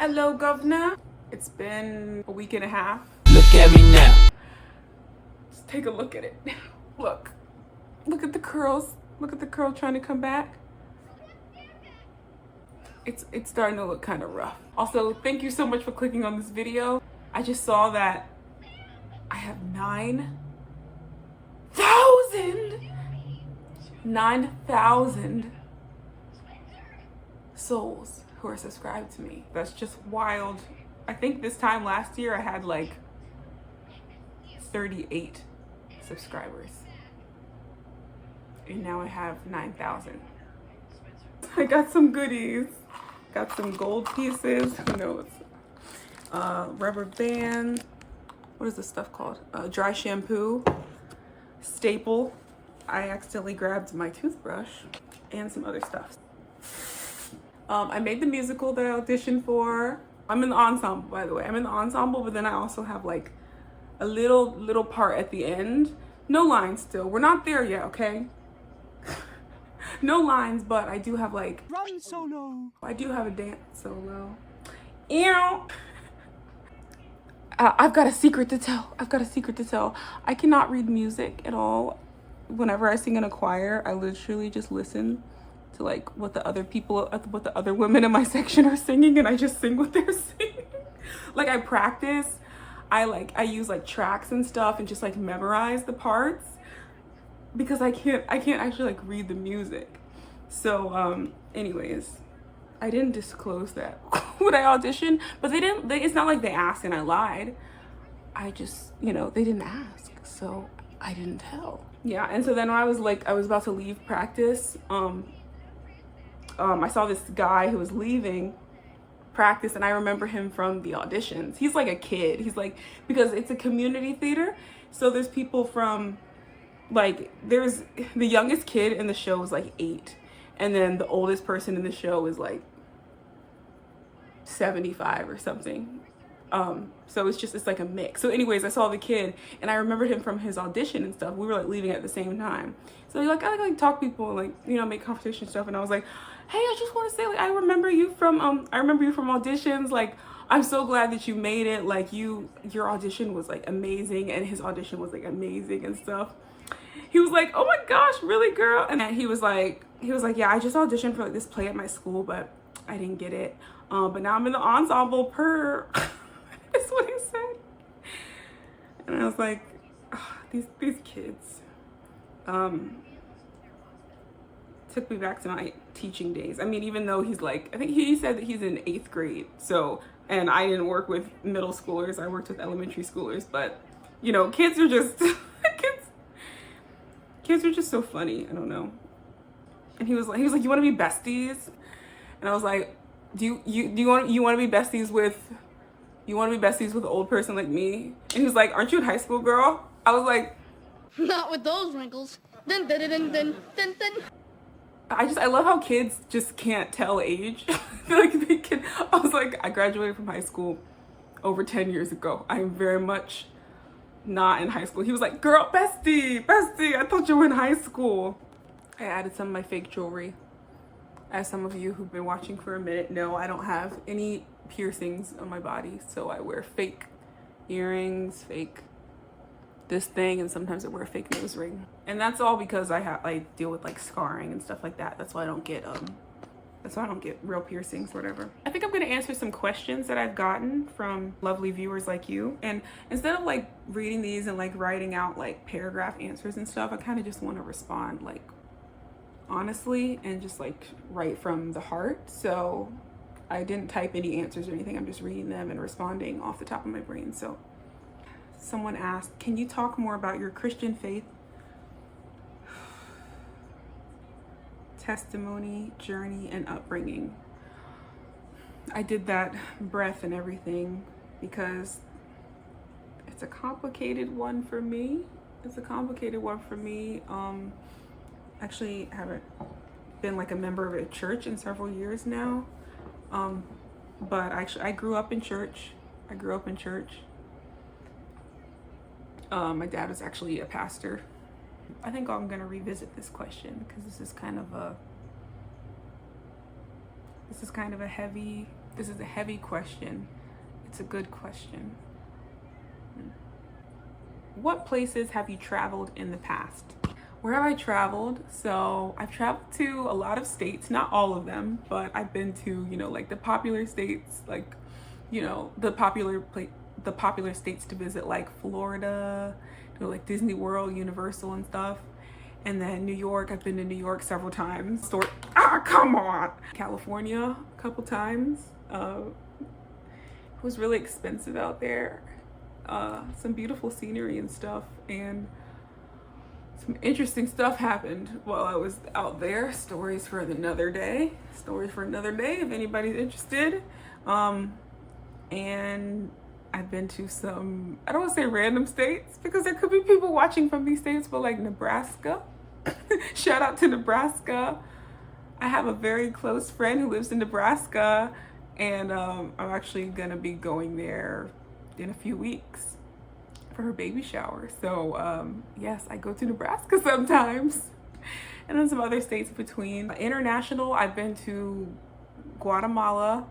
Hello, governor. It's been a week and a half. Look at me now. Just take a look at it. Look at the curls. Look at the curl trying to come back. It's starting to look kind of rough. Also, thank you so much for clicking on this video. I just saw that I have 9,000 souls who are subscribed to me. That's just wild. I think this time last year I had like 38 subscribers. And now I have 9,000. I got some goodies. Got some gold pieces, who knows? Rubber band. What is this stuff called? Dry shampoo. Staple. I accidentally grabbed my toothbrush and some other stuff. I made the musical that I auditioned for. I'm in the ensemble, by the way. I'm in the ensemble, but then I also have like a little part at the end. No lines still. We're not there yet, okay? No lines, but I do have like... Run solo. I do have a dance solo. Ew! I've got a secret to tell. I cannot read music at all. Whenever I sing in a choir, I literally just listen to like what the other women in my section are singing, and I just sing what they're singing. Like I practice. I use like tracks and stuff and just like memorize the parts because I can't actually like read the music. So anyways, I didn't disclose that when I auditioned, but it's not like they asked and I lied. I just, they didn't ask, so I didn't tell. Yeah, and so then when I was about to leave practice, I saw this guy who was leaving practice, and I remember him from the auditions. He's like a kid. He's like, because it's a community theater, so there's people from, like, there's the youngest kid in the show was like 8, and then the oldest person in the show is like 75 or something. So it's like a mix. So anyways, I saw the kid and I remembered him from his audition and stuff. We were like leaving at the same time. So like I like talk people and like, make conversation stuff. And I was like, hey, I just want to say, like, I remember you from auditions. Like, I'm so glad that you made it. Like your audition was like amazing, and his audition was like amazing and stuff. He was like, oh my gosh, really, girl? And he was like, yeah, I just auditioned for like this play at my school, but I didn't get it. But now I'm in the ensemble per. That's what he said. And I was like, oh, these kids took me back to my teaching days. I mean, even though he's like, I think he said that he's in 8th grade. So, and I didn't work with middle schoolers. I worked with elementary schoolers. But, kids are just, kids are just so funny. I don't know. And he was like, you want to be besties? And I was like, do you want to be besties with... You want to be besties with an old person like me? And he was like, aren't you in high school, girl? I was like, not with those wrinkles. Dun, dun, dun, dun, dun, dun. I love how kids just can't tell age. Like they can. I was like, I graduated from high school over 10 years ago. I am very much not in high school. He was like, girl, bestie, I thought you were in high school. I added some of my fake jewelry. As some of you who've been watching for a minute know, I don't have any piercings on my body, so I wear fake earrings, fake this thing, and sometimes I wear a fake nose ring. And that's all because I deal with like scarring and stuff like that. That's why I don't get real piercings or whatever. I think I'm gonna answer some questions that I've gotten from lovely viewers like you. And instead of like reading these and like writing out like paragraph answers and stuff, I kind of just want to respond like honestly and just like right from the heart. So I didn't type any answers or anything. I'm just reading them and responding off the top of my brain. So someone asked, can you talk more about your Christian faith, testimony, journey, and upbringing? I did that breath and everything because it's a complicated one for me. Actually haven't been like a member of a church in several years now. But actually I grew up in church. My dad was actually a pastor. I think I'm gonna revisit this question because this is kind of a heavy This is a heavy question. It's a good question. What places have you traveled in the past? Where have I traveled? So I've traveled to a lot of states, not all of them, but I've been to, you know, like the popular states, like, you know, the popular states to visit, like Florida, you know, like Disney World, Universal and stuff. And then New York, I've been to New York several times. Come on. California a couple times. It was really expensive out there. Some beautiful scenery and stuff, and some interesting stuff happened while I was out there. Stories for another day. Stories for another day if anybody's interested. And I've been to some, I don't want to say random states because there could be people watching from these states, but like Nebraska. Shout out to Nebraska. I have a very close friend who lives in Nebraska, and I'm actually gonna be going there in a few weeks for her baby shower. So yes, I go to Nebraska sometimes. And then some other states between. International, I've been to Guatemala.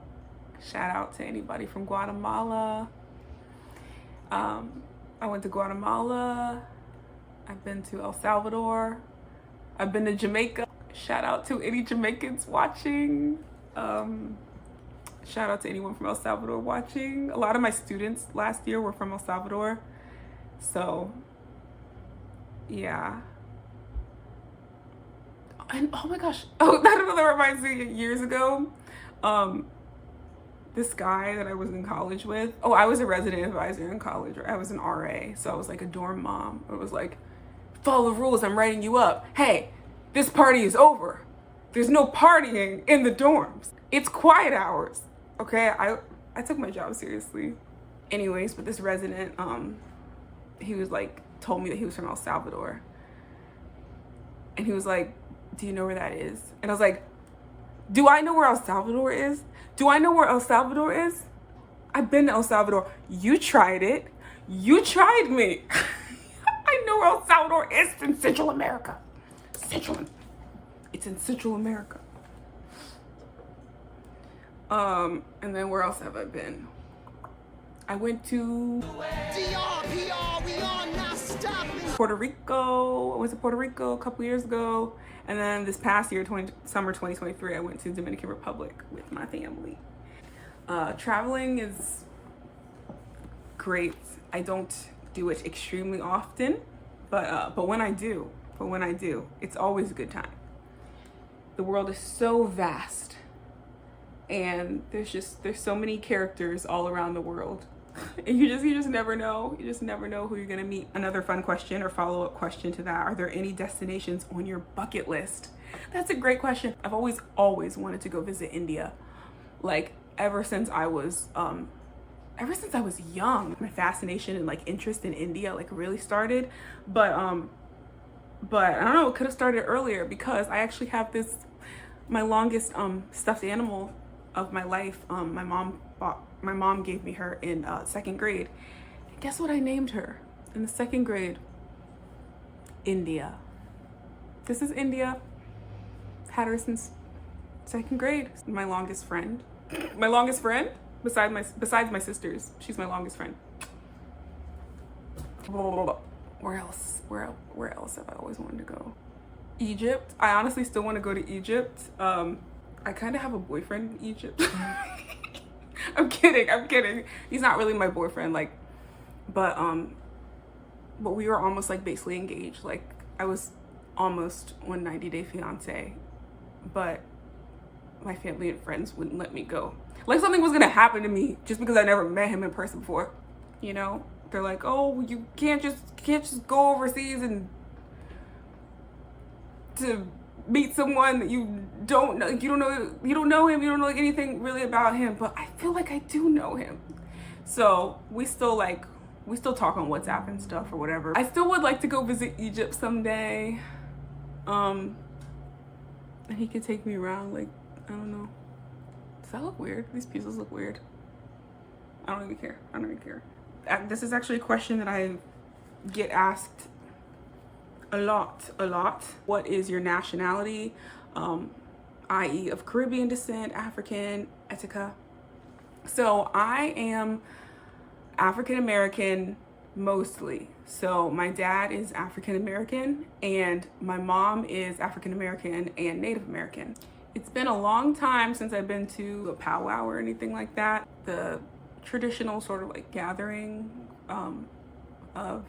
Shout out to anybody from Guatemala. I went to Guatemala. I've been to El Salvador. I've been to Jamaica. Shout out to any Jamaicans watching. Shout out to anyone from El Salvador watching. A lot of my students last year were from El Salvador. So, yeah. And oh my gosh. Oh, that reminds me, years ago, this guy that I was in college with. Oh, I was a resident advisor in college. I was an RA. So I was like a dorm mom. It was like, follow the rules, I'm writing you up. Hey, this party is over. There's no partying in the dorms. It's quiet hours. Okay, I took my job seriously. Anyways, but this resident, he was like, told me that he was from El Salvador. And he was like, do you know where that is? And I was like, do I know where El Salvador is? Do I know where El Salvador is? I've been to El Salvador. You tried it. You tried me. I know where El Salvador is. It's in Central America. It's in Central America. And then where else have I been? I went to DRPR, we are not stopping. Puerto Rico. I went to Puerto Rico a couple years ago. And then this past year, summer 2023, I went to Dominican Republic with my family. Traveling is great. I don't do it extremely often, but when I do, it's always a good time. The world is so vast, and there's so many characters all around the world. And you just never know. You just never know who you're gonna meet. Another fun question or follow-up question to that: are there any destinations on your bucket list? That's a great question. I've always wanted to go visit India. Like ever since I was young, my fascination and like interest in India like really started. But I don't know, it could have started earlier because I actually have my longest stuffed animal of my life. My mom gave me her in second grade. And guess what I named her in the second grade? India. This is India. Had her since second grade. My longest friend. My longest friend? Besides my sisters. She's my longest friend. Where else? Where else have I always wanted to go? Egypt. I honestly still want to go to Egypt. I kind of have a boyfriend in Egypt. I'm kidding. He's not really my boyfriend, like, but we were almost like basically engaged. Like I was almost on 90-day fiance, but my family and friends wouldn't let me go. Like something was gonna happen to me just because I never met him in person before. You know, they're like, oh, you can't just go overseas and to meet someone that you don't know. You don't know him. You don't know like anything really about him. But I feel like I do know him. So we still talk on WhatsApp and stuff or whatever. I still would like to go visit Egypt someday. And he could take me around. Like, I don't know. Does that look weird? These pieces look weird. I don't even care. This is actually a question that I get asked a lot. What is your nationality? I.e. of Caribbean descent, African, etc. So I am African American mostly. So my dad is African American and my mom is African American and Native American. It's been a long time since I've been to a powwow or anything like that. The traditional sort of like gathering of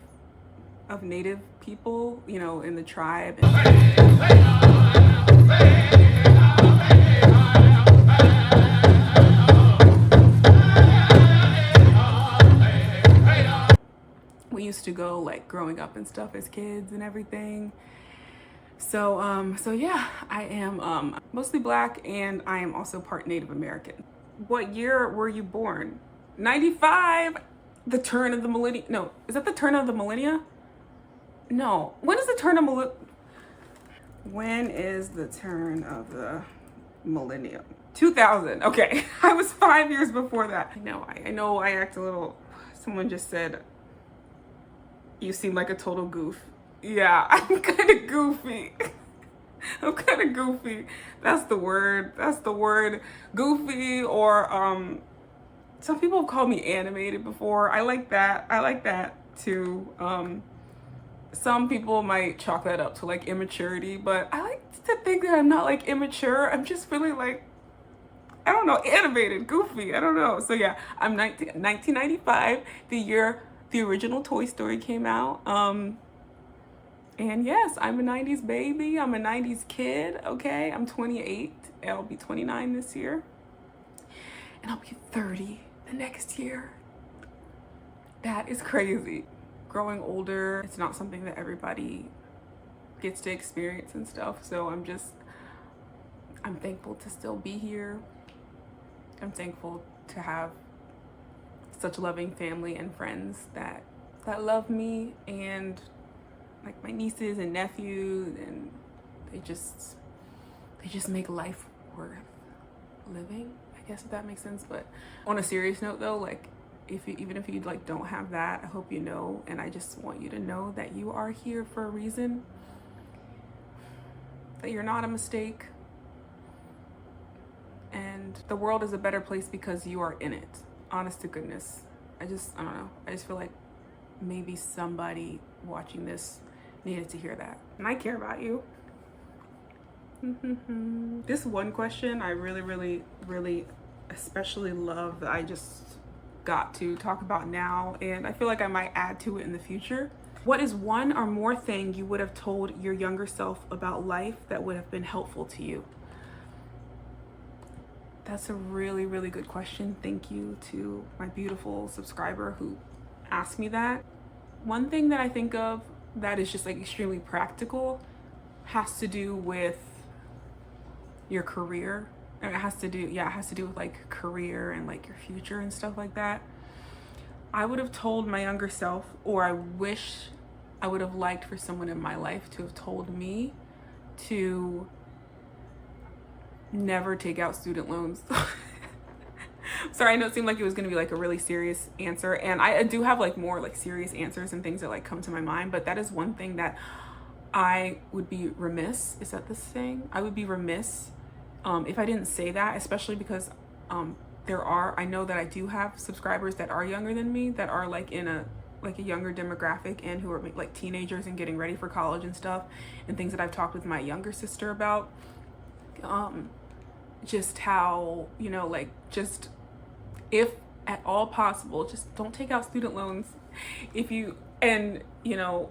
Native people, you know, in the tribe. We used to go like growing up and stuff as kids and everything. So yeah, I am mostly Black and I am also part Native American. What year were you born? 95? The turn of the millennium? No, is that the turn of the millennia? No, when is the turn of When is the turn of the millennium? 2000. Okay, I was 5 years before that. I know I act a little, someone just said, you seem like a total goof. Yeah, I'm kind of goofy. I'm kind of goofy. That's the word. That's the word. Goofy, or some people have called me animated before. I like that. I like that too. Some people might chalk that up to like immaturity, but I like to think that I'm not like immature. I'm just really like, I don't know, animated, goofy. I don't know. So yeah, I'm 1995, the year the original Toy Story came out. And yes, I'm a 90s baby. I'm a 90s kid, okay? I'm 28. I'll be 29 this year. And I'll be 30 the next year. That is crazy. Growing older, it's not something that everybody gets to experience and stuff. So I'm thankful to still be here. I'm thankful to have such a loving family and friends that love me, and like my nieces and nephews, and they just make life worth living, I guess, if that makes sense. But on a serious note though, like even if you like don't have that, I hope you know, and I just want you to know that you are here for a reason, that you're not a mistake, and the world is a better place because you are in it. Honest to goodness. I don't know. I just feel like maybe somebody watching this needed to hear that. And I care about you. This one question I really especially love, that I just got to talk about now, and I feel like I might add to it in the future. What is one or more thing you would have told your younger self about life that would have been helpful to you? That's a really good question. Thank you to my beautiful subscriber who asked me that. One thing that I think of that is just like extremely practical has to do with your career. And it has to do with like career and like your future and stuff like that. I would have told my younger self, or I wish I would have liked for someone in my life to have told me to never take out student loans. Sorry, I know it seemed like it was gonna be like a really serious answer, and I do have like more like serious answers and things that like come to my mind, but that is one thing that I would be remiss, is that the saying? I would be remiss if I didn't say that, especially because I know that I do have subscribers that are younger than me, that are like in a younger demographic, and who are like teenagers and getting ready for college and stuff, and things that I've talked with my younger sister about. Just how, you know, like, just if at all possible, just don't take out student loans. If you're in the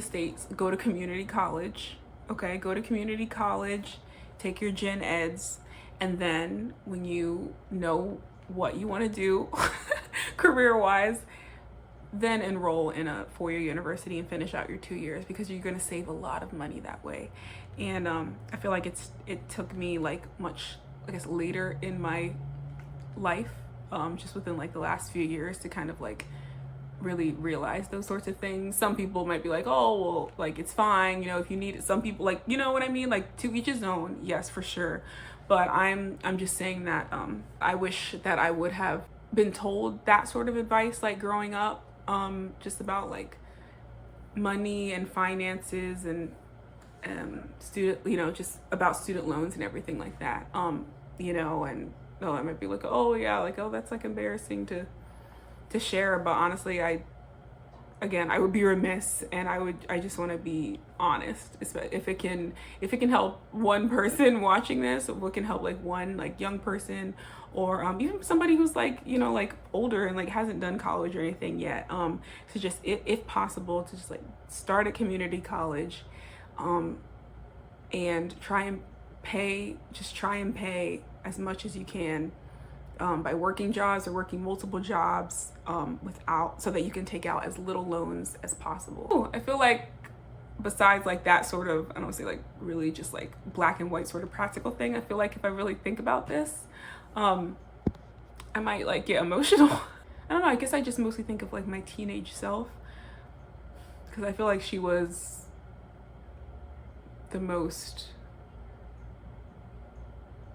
States, go to community college. Okay, go to community college, take your gen eds, and then when you know what you want to do career-wise, then enroll in a four-year university and finish out your 2 years, because you're going to save a lot of money that way. And I feel like it took me like much, I guess, later in my life, just within like the last few years, to kind of like really realize those sorts of things. Some people might be like, oh, well, like, it's fine, you know, if you need it. Some people, like, you know what I mean? Like, to each his own, yes, for sure. But I'm just saying that I wish that I would have been told that sort of advice, like growing up, just about like money and finances and student, you know, just about student loans and everything like that, you know, and no, I might be like, oh yeah, like, oh, that's like embarrassing to share. But honestly, I would be remiss, and I just want to be honest. If it can help one person watching this, or if it can help like one like young person, or even somebody who's like, you know, like older and like hasn't done college or anything yet, to just, if possible, to just like start a community college, and try and pay as much as you can, by working jobs or working multiple jobs, so that you can take out as little loans as possible. Ooh, I feel like besides like that sort of, I don't say like really just like black and white sort of practical thing, I feel like if I really think about this, I might like get emotional. I don't know, I guess I just mostly think of like my teenage self, because I feel like she was the most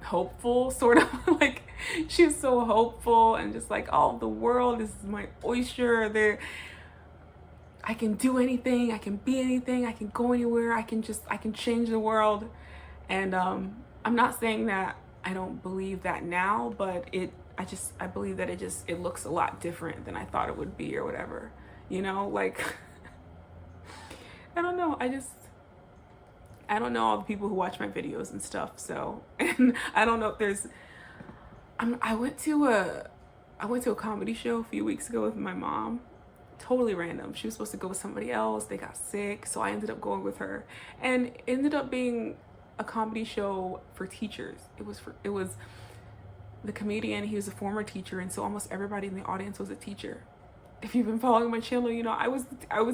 hopeful, sort of. Like, she's so hopeful and just like, oh, the world is my oyster. I can do anything, I can be anything, I can go anywhere, I can change the world. And I'm not saying that I don't believe that now, but I believe that it looks a lot different than I thought it would be, or whatever, you know, like I don't know, I don't know all the people who watch my videos and stuff, so, and I don't know if there's, I went to a comedy show a few weeks ago with my mom, totally random. She was supposed to go with somebody else, they got sick, so I ended up going with her, and it ended up being a comedy show for teachers. It was the comedian, he was a former teacher, and so almost everybody in the audience was a teacher. If you've been following my channel, you know I was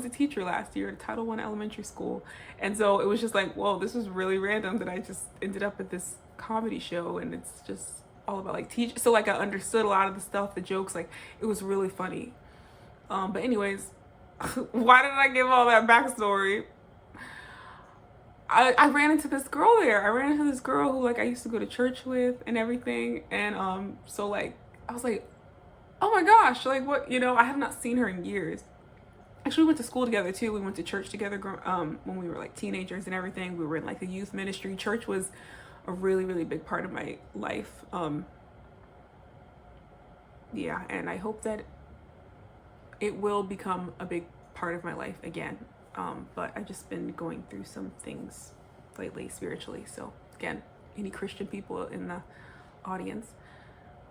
a teacher last year at Title I elementary school, and so it was just like, whoa, this was really random that I just ended up at this comedy show, and it's just all about like teach. So like I understood a lot of the stuff, the jokes, like it was really funny. But anyways, why did I give all that backstory? I ran into this girl there. I ran into this girl who like I used to go to church with and everything, and so like I was like, oh my gosh, like what, you know, I have not seen her in years. Actually, we went to school together too. We went to church together when we were like teenagers and everything. We were in like the youth ministry. Church was a really, really big part of my life. Yeah, and I hope that it will become a big part of my life again. But I've just been going through some things lately spiritually. So again, any Christian people in the audience,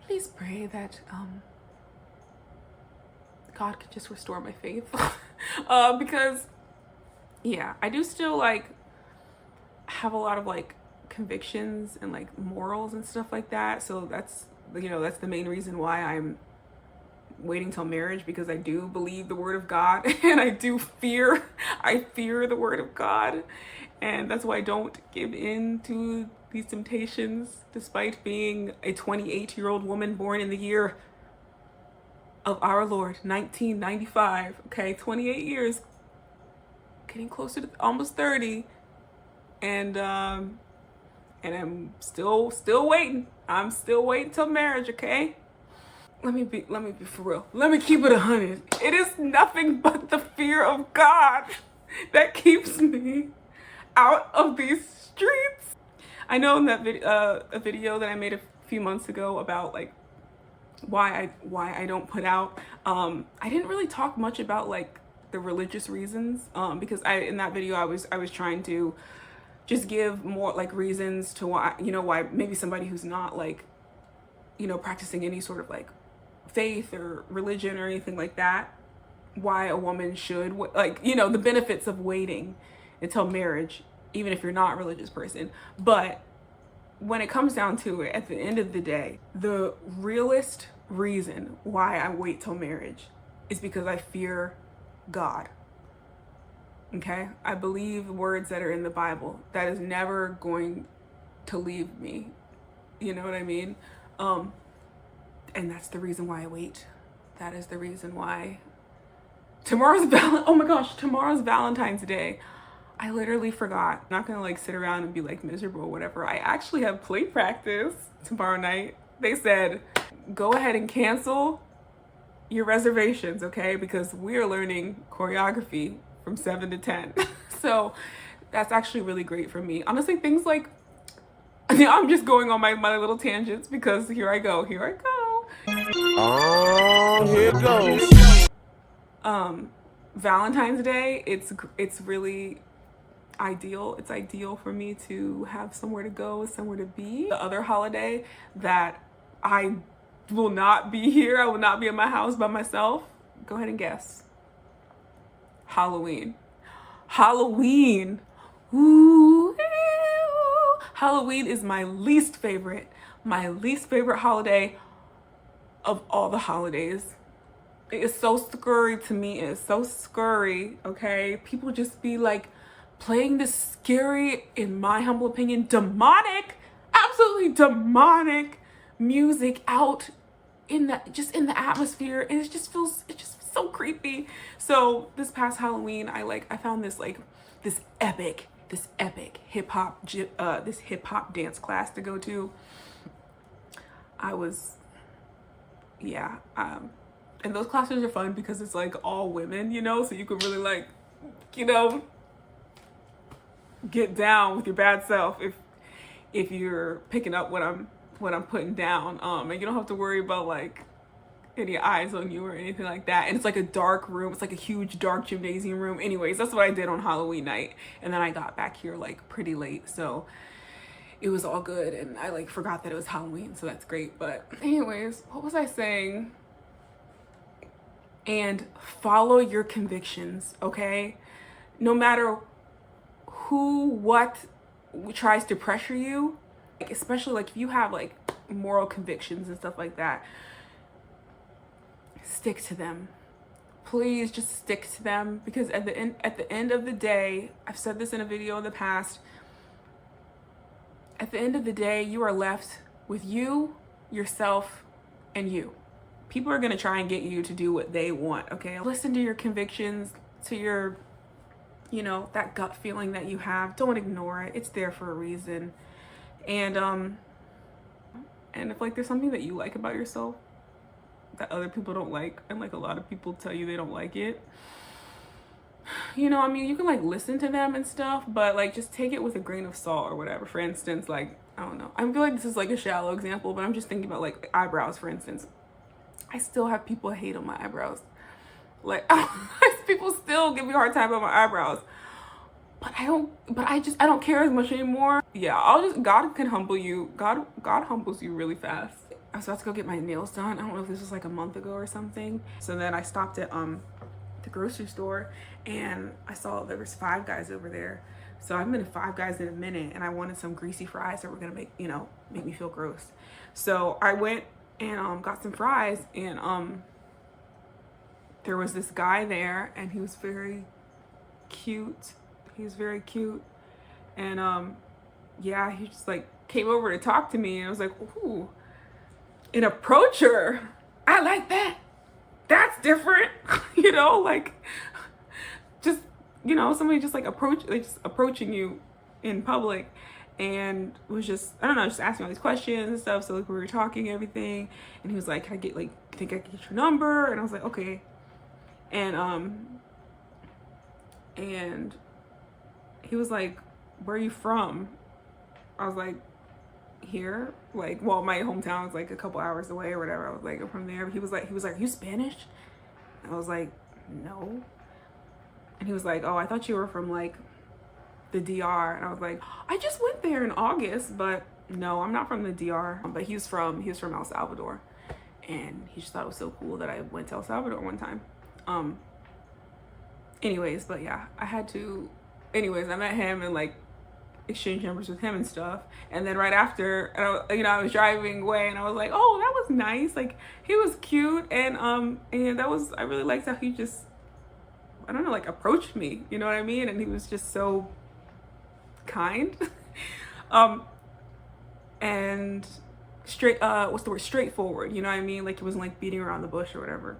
please pray that God could just restore my faith. Because yeah, I do still like have a lot of like convictions and like morals and stuff like that. So that's, you know, that's the main reason why I'm waiting till marriage, because I do believe the word of God, and I fear the word of God, and that's why I don't give in to these temptations, despite being a 28-year-old woman born in the year of our Lord 1995. Okay, 28 years, getting closer to almost 30, and I'm still waiting. I'm still waiting till marriage. Okay. Let me be for real. Let me keep it 100. It is nothing but the fear of God that keeps me out of these streets. I know in that a video that I made a few months ago about like why I don't put out, I didn't really talk much about like the religious reasons, because in that video I was trying to just give more like reasons to why, you know, why maybe somebody who's not like, you know, practicing any sort of like faith or religion or anything like that, why a woman should, like, you know, the benefits of waiting until marriage, even if you're not a religious person. But when it comes down to it, at the end of the day, the realest reason why I wait till marriage is because I fear God. Okay? I believe the words that are in the Bible. That is never going to leave me. You know what I mean? And that's the reason why I wait. That is the reason why. Tomorrow's Valentine's Day. I literally forgot. I'm not gonna like sit around and be like miserable or whatever. I actually have play practice tomorrow night. They said, go ahead and cancel your reservations, okay? Because we are learning choreography from 7 to 10. So that's actually really great for me. Honestly, things like I'm just going on my little tangents because here I go. Oh, here it goes. Valentine's Day, it's really ideal. It's ideal for me to have somewhere to go, somewhere to be. The other holiday that I will not be here, I will not be in my house by myself. Go ahead and guess. Halloween. Halloween. Ooh. Halloween is my least favorite holiday of all the holidays. It is so scary to me. It is so scary, okay? People just be like playing this scary, in my humble opinion, demonic, absolutely demonic music out in the atmosphere, and it just feels so creepy. So this past Halloween, I found this epic hip hop dance class to go to. And those classes are fun because it's like all women, you know, so you can really like, you know, get down with your bad self if you're picking up what I'm putting down, and you don't have to worry about like any eyes on you or anything like that. And it's like a dark room. It's like a huge dark gymnasium room. Anyways, that's what I did on Halloween night, and then I got back here like pretty late, so it was all good, and I like forgot that it was Halloween, so that's great. But anyways, what was I saying? And follow your convictions, okay? No matter what tries to pressure you, especially like if you have like moral convictions and stuff like that, stick to them. Please just stick to them, because at the end of the day, I've said this in a video in the past, at the end of the day, you are left with you, yourself, and you. People are gonna try and get you to do what they want, okay? Listen to your convictions, to your, you know, that gut feeling that you have. Don't ignore it. It's there for a reason. And if like there's something that you like about yourself that other people don't like, and like a lot of people tell you they don't like it, you know, I mean, you can like listen to them and stuff, but like just take it with a grain of salt or whatever. For instance, like, I don't know, I feel like this is like a shallow example, but I'm just thinking about like eyebrows, for instance. I still have people hate on my eyebrows. Like, people still give me a hard time about my eyebrows. But I don't care as much anymore. Yeah, God can humble you. God humbles you really fast. I was about to go get my nails done. I don't know if this was like a month ago or something. So then I stopped at the grocery store, and I saw there was Five Guys over there. So I've been to Five Guys in a minute, and I wanted some greasy fries that were gonna make me feel gross. So I went and got some fries, and there was this guy there, and he was very cute. And yeah, he just like came over to talk to me, and I was like, ooh, an approacher. I like that. That's different. You know, like just, you know, somebody just like approaching you in public, and was just, I don't know, just asking all these questions and stuff. So like we were talking everything, and he was like, can I get like, think I can get your number? And I was like, okay. And he was like, where are you from? I was like, here, like, well, my hometown is like a couple hours away or whatever. I was like, I'm from there. He was like, are you Spanish? And I was like, no. And he was like, oh, I thought you were from like the DR. And I was like, I just went there in August, but no, I'm not from the DR. But he was from El Salvador, and he just thought it was so cool that I went to El Salvador one time. Anyways, but yeah, I met him and like exchanged numbers with him and stuff. And then right after, I was driving away, and I was like, oh, that was nice. Like, he was cute, and I really liked how he just, I don't know, like approached me, you know what I mean? And he was just so kind. And straightforward, you know what I mean? Like, he wasn't like beating around the bush or whatever.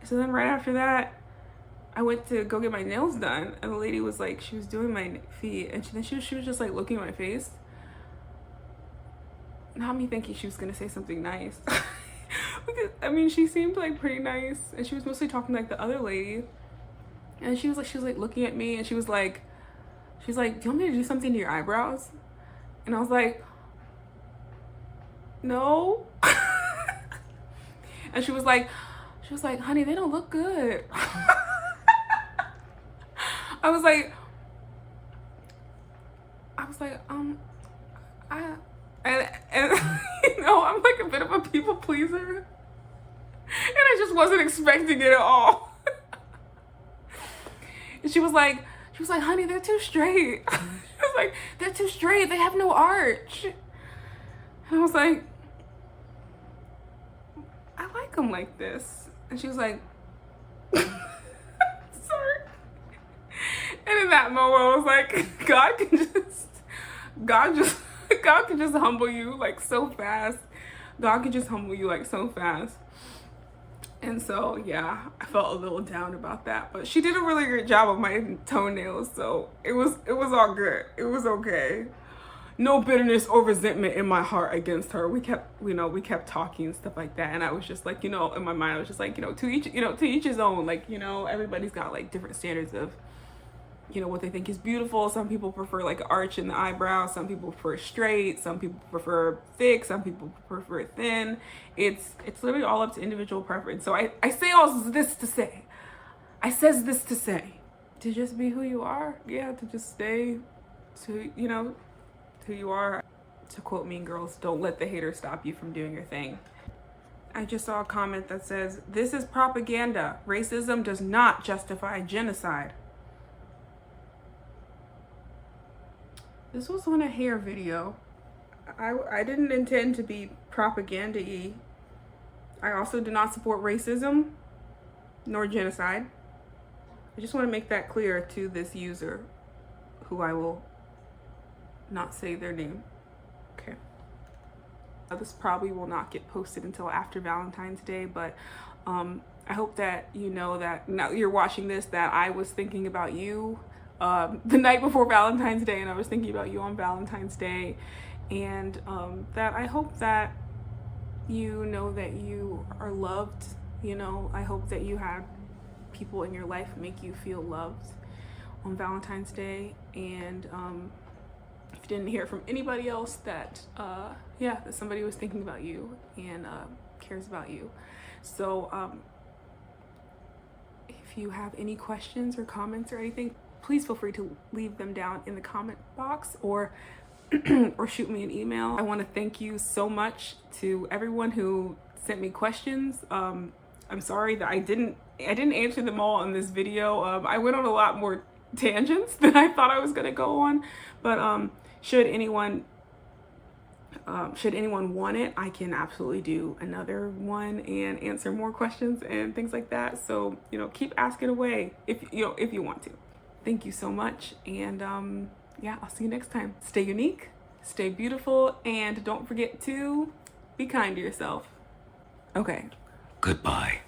So then right after that, I went to go get my nails done, and the lady was like, she was doing my feet, and she was just like looking at my face. Not me thinking she was gonna say something nice. Because, I mean, she seemed like pretty nice, and she was mostly talking like the other lady. And she was like looking at me, and she was like, do you want me to do something to your eyebrows? And I was like, no. And she was like, honey, they don't look good. I was like, and you know, I'm like a bit of a people pleaser, and I just wasn't expecting it at all. And she was like, honey, they're too straight. She was like, they're too straight. They have no arch. And I was like, I like them like this. And she was like, sorry. And in that moment, I was like, God can just humble you like so fast. God can just humble you like so fast. And so, yeah, I felt a little down about that, but she did a really great job of my toenails, so it was all good. It was okay. No bitterness or resentment in my heart against her. We kept talking and stuff like that, and I was just like, you know, in my mind, I was just like, you know, to each his own. Like, you know, everybody's got like different standards of, you know, what they think is beautiful. Some people prefer like arch in the eyebrows. Some people prefer straight. Some people prefer thick. Some people prefer thin. It's literally all up to individual preference. So I say all this to say, to just be who you are. Yeah, to just stay to, you know, who you are. To quote Mean Girls, don't let the haters stop you from doing your thing. I just saw a comment that says, this is propaganda. Racism does not justify genocide. This was on a hair video. I didn't intend to be propaganda-y. I also do not support racism nor genocide. I just want to make that clear to this user, who I will not say their name. Okay. This probably will not get posted until after Valentine's Day, but I hope that you know that now you're watching this, that I was thinking about you the night before Valentine's Day, and I was thinking about you on Valentine's Day, and that I hope that you know that you are loved. You know, I hope that you had people in your life make you feel loved on Valentine's Day, and if you didn't hear from anybody else, that that somebody was thinking about you and cares about you. So if you have any questions or comments or anything, please feel free to leave them down in the comment box, or or shoot me an email. I want to thank you so much to everyone who sent me questions. I'm sorry that I didn't answer them all in this video. I went on a lot more tangents than I thought I was gonna go on, but should anyone want it, I can absolutely do another one and answer more questions and things like that. So, you know, keep asking away if you want to. Thank you so much, and yeah, I'll see you next time. Stay unique, stay beautiful, and don't forget to be kind to yourself. Okay. Goodbye.